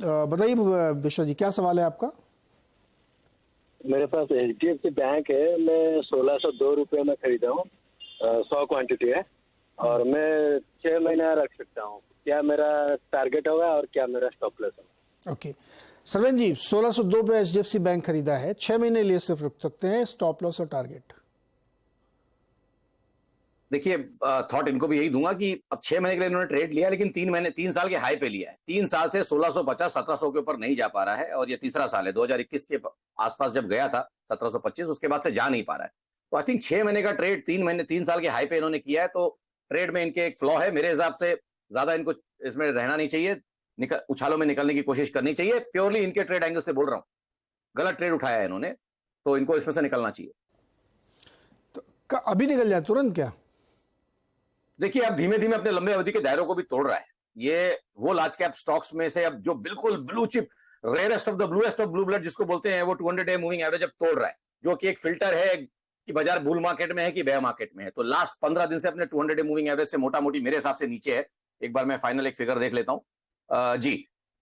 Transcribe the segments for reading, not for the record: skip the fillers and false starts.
बताइए विश्व जी, क्या सवाल है आपका? मेरे पास HDFC बैंक है। मैं 1602 रुपये में खरीदा हूँ। 100 क्वांटिटी है और मैं 6 महीना रख सकता हूँ। क्या मेरा टारगेट होगा और क्या मेरा स्टॉप लॉस होगा? ओके सरवेन जी, 1602 पे HDFC बैंक खरीदा है, 6 महीने लिए सिर्फ रुक सकते हैं, स्टॉप लॉस और टारगेट। देखिए, थॉट इनको भी यही दूंगा कि अब 6 महीने के लिए इन्होंने ट्रेड लिया, लेकिन 3 साल के हाई पे लिया है। 3 साल से 1650 1700 के ऊपर नहीं जा पा रहा है और ये तीसरा साल है। 2021 के आसपास जब गया था 1725, उसके बाद से जा नहीं पा रहा है। तो आई थिंक 6 महीने का ट्रेड 3 साल के हाई पे इन्होंने किया है, तो ट्रेड में इनके एक फ्लॉ है। मेरे हिसाब से ज्यादा इनको इसमें रहना नहीं चाहिए, उछालों में निकलने की कोशिश करनी चाहिए। प्योरली इनके ट्रेड एंगल से बोल रहा हूँ, गलत ट्रेड उठाया है इन्होंने, तो इनको इसमें से निकलना चाहिए। तो अभी निकल जाए तुरंत क्या? देखिए, अब धीमे धीमे अपने लंबे अवधि के दायरों को भी तोड़ रहा है। ये वो लार्ज कैप स्टॉक्स में से अब जो बिल्कुल blue chip, rarest of the bluest of blue blood जिसको बोलते हैं, वो 200 डे मूविंग एवरेज अब तोड़ रहा है, जो कि एक फिल्टर है कि बाजार बुल मार्केट में है कि बेयर मार्केट में है। तो लास्ट 15 दिन से अपने 200 डे मूविंग एवरेज से मोटा मोटी मेरे हिसाब से नीचे है। एक बार मैं फाइनल एक फिगर देख लेता हूं जी।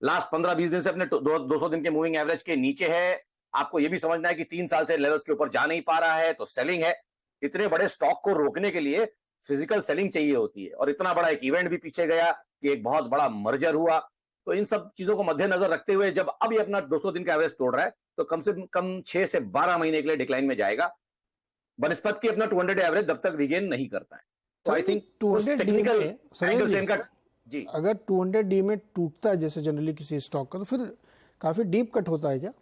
लास्ट 15-20 दिन से अपने 200 दिन के मूविंग एवरेज के नीचे है। आपको यह भी समझना है कि 3 साल से लेवल्स के ऊपर जा नहीं पा रहा है, तो सेलिंग है। इतने बड़े स्टॉक को रोकने के लिए फिजिकल सेलिंग चाहिए होती है, और इतना बड़ा एक इवेंट भी पीछे गया कि एक बहुत बड़ा मर्जर हुआ। तो इन सब चीजों को मद्देनजर रखते हुए जब अब ये अपना 200 दिन का एवरेज तोड़ रहा है, तो कम से कम 6 से 12 महीने के लिए डिक्लाइन में जाएगा, बनस्पत की अपना 200 डे एवरेज जब तक रिगेन नहीं करता है। तो आई थिंक 200 टेक्निकल एंगल से इनका जी, अगर 200 डी में टूटता है जैसे जनरली किसी स्टॉक का, तो फिर काफी डीप कट होता है क्या?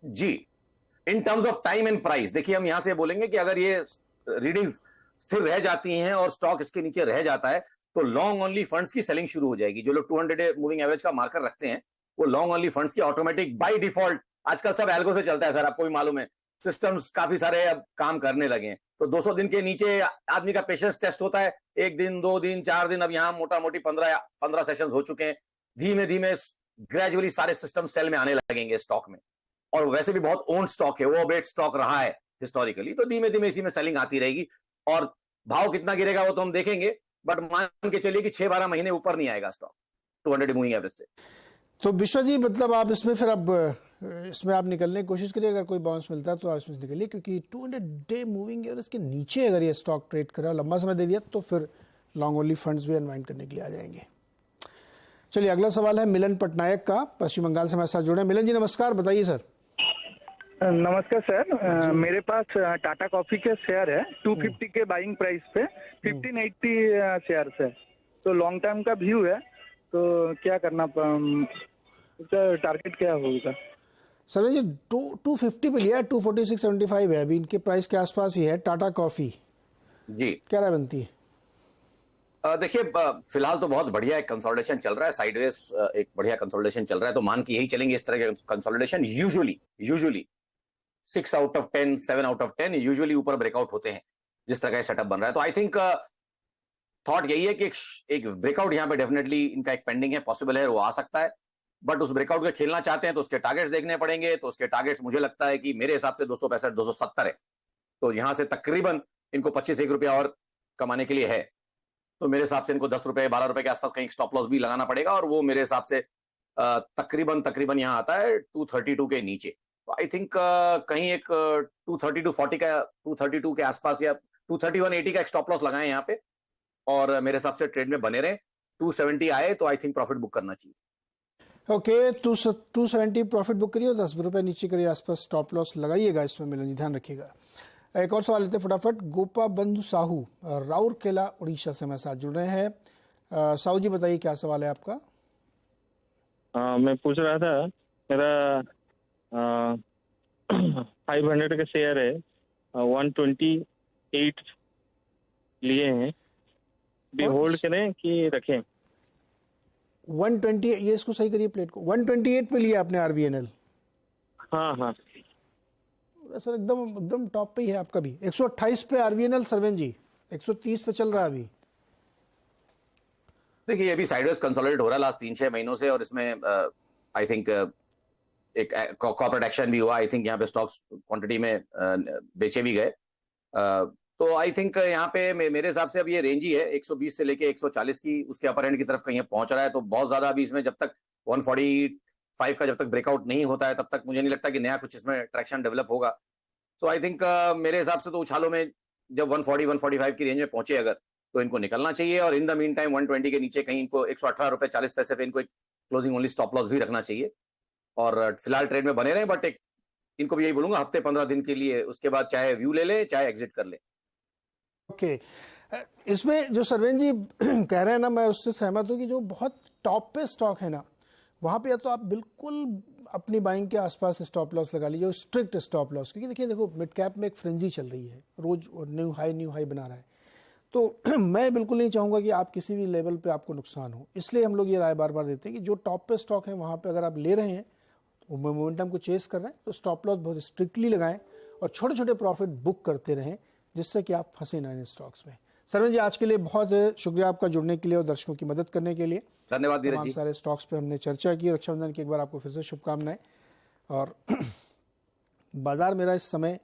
जी, in terms of time and price. देखिए, हम यहां से बोलेंगे कि अगर ये रीडिंग्स स्थिर रह जाती हैं और स्टॉक इसके नीचे रह जाता है, तो लॉन्ग ओनली फंड्स की सेलिंग शुरू हो जाएगी। जो लोग 200 डे मूविंग एवरेज का मार्कर रखते हैं, वो लॉन्ग ओनली फंड्स की ऑटोमेटिक बाय डिफॉल्ट, आजकल सब एल्गो से चलता है सर, आपको भी मालूम है, सिस्टम्स काफी सारे अब काम करने लगे हैं। तो 200 दिन के नीचे आदमी का पेशेंस टेस्ट होता है, 1 दिन 2 दिन 4 दिन। अब यहाँ मोटा मोटी 15 सेशंस हो चुके हैं। धीमे धीमे ग्रेजुअली सारे सिस्टम सेल में आने लगेंगे स्टॉक में, और वैसे भी बहुत ओन स्टॉक है, वो वेट स्टॉक रहा है हिस्टोरिकली। तो धीमे धीमे इसी में सेलिंग आती रहेगी, और भाव कितना गिरेगा वो तो हम देखेंगे, बट मान के चलिए कि 6-12 महीने ऊपर नहीं आएगा स्टॉक 200 मूविंग एवरेज से। तो विश्व जी, मतलब आप इसमें फिर अब इसमें आप निकलने की कोशिश करिए, अगर कोई बाउंस मिलता है तो आप इसमें से निकलिए, क्योंकि 200 डे मूविंग एवरेज के नीचे अगर ये स्टॉक ट्रेड करे और लंबा समय दे दिया, तो फिर लॉन्ग ओनली फंड्स भी अनवाइंड करने के लिए आ जाएंगे। चलिए, अगला सवाल है मिलन पटनायक का, पश्चिम बंगाल से हमारे साथ जुड़े। मिलन जी नमस्कार, बताइए सर। नमस्कार सर, मेरे पास टाटा कॉफी के शेयर है 250 के बाइंग प्राइस पे 1580 शेयर है। तो लॉन्ग टर्म का व्यू है, तो क्या करना, उसका टारगेट क्या होगा? सर ये 250 पे लिया, 246.75 है अभी, इनके प्राइस के आसपास ही है टाटा कॉफी जी। क्या राय बनती है? देखिए, फिलहाल तो बहुत बढ़िया एक कंसोलिडेशन चल रहा है, साइडवेज एक बढ़िया कंसोलिडेशन चल रहा है। तो मान के यही चलेंगे, इस तरह के consolidation usually 6 out of 10 7 out of 10 usually ऊपर ब्रेकआउट होते हैं, जिस तरह का सेटअप बन रहा है। तो आई थिंक थॉट यही है कि एक ब्रेकआउट यहाँ पे डेफिनेटली इनका एक पेंडिंग है, पॉसिबल है, वो आ सकता है। बट उस ब्रेकआउट के खेलना चाहते हैं तो उसके टारगेट्स देखने पड़ेंगे। तो उसके टारगेट्स मुझे लगता है कि मेरे हिसाब से 265 270 है। तो यहां से तकरीबन इनको 25-1 रुपया और कमाने के लिए है। तो मेरे हिसाब से इनको 10 रुपए 12 रुपए के आसपास कहीं स्टॉप लॉस भी लगाना पड़ेगा, और वो मेरे हिसाब से तकरीबन यहाँ आता है 232 के नीचे। तो आई थिंक कहीं एक 232 का 232 के आसपास या 231.80 का एक स्टॉप लॉस लगाएं यहाँ पे, और मेरे हिसाब से ट्रेड में बने रहे। 270 आए तो आई थिंक प्रॉफिट बुक करना चाहिए। ओके, 270 प्रॉफिट बुक करिए और 10 रुपए नीचे करिए आसपास स्टॉप लॉस लगाइएगा इसमें। मिलन जी ध्यान रखिएगा। एक और सवाल लेते फटाफट। गोपा बंधु साहू राउरकेला उड़ीसा से हमारे साथ जुड़ रहे हैं। साहू जी बताइए क्या सवाल है आपका? मैं पूछ रहा था, मेरा 500 का शेयर है, 128 लिए हैं, भी होल्ड करें कि रखें? 120, ये इसको सही करिए प्लेट को। 128 पे लिया आपने आरवीएनएल? हाँ सर एकदम टॉप पे ही है आपका भी। 128 पे आरवीएनएल सरवेन जी, 130 पे चल रहा है अभी। देखिए, ये भी साइडवेज कंसोलिडेट हो रहा है लास्ट 3-6 महीनों से, और इसमें आई थिंक एक कॉर्पोरेट एक्शन भी हुआ। आई थिंक यहाँ पे स्टॉक्स क्वांटिटी में बेचे भी गए। तो आई थिंक यहाँ पे मेरे हिसाब से अब ये रेंज ही है 120 से लेके 140 की, उसके अपर एंड की तरफ कहीं पहुंच रहा है। तो बहुत ज्यादा अभी इसमें जब तक 145 का जब तक ब्रेकआउट नहीं होता है तब तक मुझे नहीं लगता कि नया कुछ इसमें ट्रैक्शन डेवलप होगा। सो आई थिंक मेरे हिसाब से तो उछालों में जब 140-145 की रेंज में पहुंचे अगर तो इनको निकलना चाहिए, और इन द मीन टाइम 120 के नीचे कहीं इनको 118 रुपए 40 पैसे पे इनको एक क्लोजिंग ओनली स्टॉप लॉस भी रखना चाहिए, और फिलहाल ट्रेड में बने रहे। बट एक इनको भी यही बोलूंगा हफ्ते 15 दिन के लिए, उसके बाद चाहे व्यू ले ले चाहे एग्जिट कर ले। ओके इसमें जो सरवेन जी कह रहे हैं ना, मैं उससे सहमत हूँ कि जो बहुत टॉप पे स्टॉक है ना, वहाँ पे या तो आप बिल्कुल अपनी बाइंग के आसपास स्टॉप लॉस लगा लीजिए, स्ट्रिक्ट स्टॉप लॉस, क्योंकि देखिए देखो मिड कैप में एक फ्रेंजी चल रही है, रोज न्यू हाई बना रहा है, तो मैं बिल्कुल नहीं चाहूँगा कि आप किसी भी लेवल पे आपको नुकसान हो। इसलिए हम लोग ये राय बार बार देते हैं कि जो टॉप पे स्टॉक है वहाँ पे अगर आप ले रहे हैं तो मोमेंटम को चेस कर रहे हैं तो स्टॉप लॉस बहुत स्ट्रिक्टली लगाएं और छोटे छोटे प्रॉफिट बुक करते रहें, जिससे कि आप फंसे ना इन स्टॉक्स में। सरवन जी आज के लिए बहुत शुक्रिया आपका जुड़ने के लिए और दर्शकों की मदद करने के लिए। धन्यवाद धीरज जी। सारे स्टॉक्स पे हमने चर्चा की। रक्षाबंधन की एक बार आपको फिर से शुभकामनाएं। और बाजार मेरा इस समय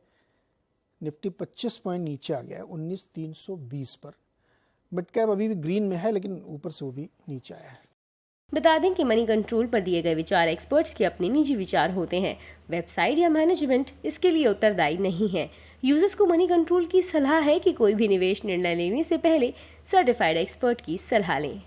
निफ्टी 25 पॉइंट नीचे आ गया है 19,320 पर। मिड कैप अभी भी ग्रीन में है लेकिन ऊपर से वो भी नीचे आया है। बता दें कि मनी कंट्रोल पर दिए गए विचार एक्सपर्ट्स के अपने निजी विचार होते हैं। वेबसाइट या मैनेजमेंट इसके लिए उत्तरदायी नहीं है। यूजर्स को मनी कंट्रोल की सलाह है कि कोई भी निवेश निर्णय लेने से पहले सर्टिफाइड एक्सपर्ट की सलाह लें।